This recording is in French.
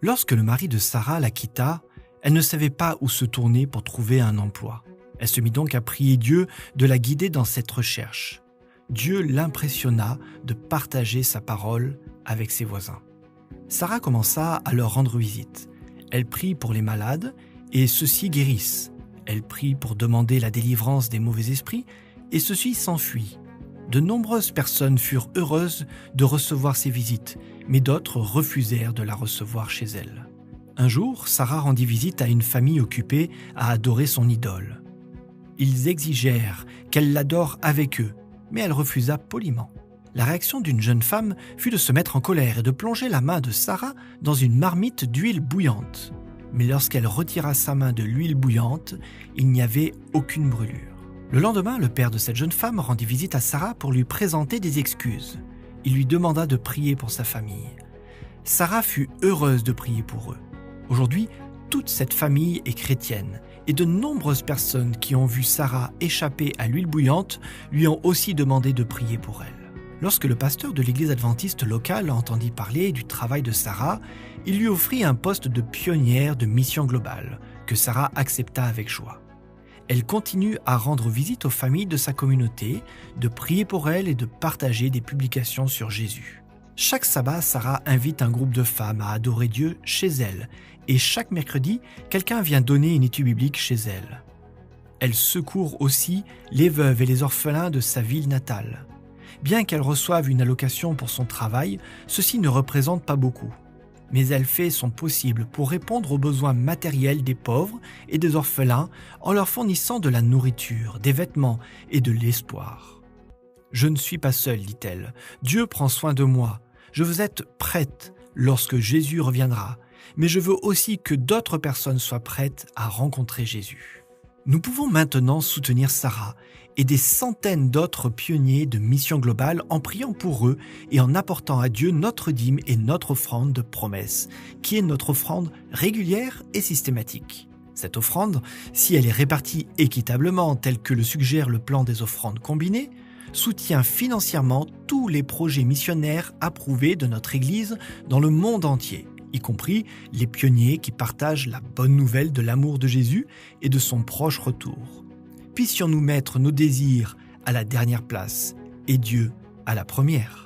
Lorsque le mari de Sarah la quitta, elle ne savait pas où se tourner pour trouver un emploi. Elle se mit donc à prier Dieu de la guider dans cette recherche. Dieu l'impressionna de partager sa parole avec ses voisins. Sarah commença à leur rendre visite. Elle prie pour les malades et ceux-ci guérissent. Elle prie pour demander la délivrance des mauvais esprits et ceux-ci s'enfuient. De nombreuses personnes furent heureuses de recevoir ces visites, mais d'autres refusèrent de la recevoir chez elle. Un jour, Sarah rendit visite à une famille occupée à adorer son idole. Ils exigèrent qu'elle l'adore avec eux, mais elle refusa poliment. La réaction d'une jeune femme fut de se mettre en colère et de plonger la main de Sarah dans une marmite d'huile bouillante. Mais lorsqu'elle retira sa main de l'huile bouillante, il n'y avait aucune brûlure. Le lendemain, le père de cette jeune femme rendit visite à Sarah pour lui présenter des excuses. Il lui demanda de prier pour sa famille. Sarah fut heureuse de prier pour eux. Aujourd'hui, toute cette famille est chrétienne et de nombreuses personnes qui ont vu Sarah échapper à l'huile bouillante lui ont aussi demandé de prier pour elle. Lorsque le pasteur de l'église adventiste locale entendit parler du travail de Sarah, il lui offrit un poste de pionnière de mission globale, que Sarah accepta avec joie. Elle continue à rendre visite aux familles de sa communauté, de prier pour elles et de partager des publications sur Jésus. Chaque sabbat, Sarah invite un groupe de femmes à adorer Dieu chez elle, et chaque mercredi, quelqu'un vient donner une étude biblique chez elle. Elle secourt aussi les veuves et les orphelins de sa ville natale. Bien qu'elle reçoive une allocation pour son travail, ceci ne représente pas beaucoup. Mais elle fait son possible pour répondre aux besoins matériels des pauvres et des orphelins en leur fournissant de la nourriture, des vêtements et de l'espoir. « Je ne suis pas seule, dit-elle. Dieu prend soin de moi. Je veux être prête lorsque Jésus reviendra, mais je veux aussi que d'autres personnes soient prêtes à rencontrer Jésus. » Nous pouvons maintenant soutenir Sarah et des centaines d'autres pionniers de mission globale en priant pour eux et en apportant à Dieu notre dîme et notre offrande de promesse, qui est notre offrande régulière et systématique. Cette offrande, si elle est répartie équitablement tel que le suggère le plan des offrandes combinées, soutient financièrement tous les projets missionnaires approuvés de notre Église dans le monde entier, y compris les pionniers qui partagent la bonne nouvelle de l'amour de Jésus et de son proche retour. Puissions-nous mettre nos désirs à la dernière place et Dieu à la première.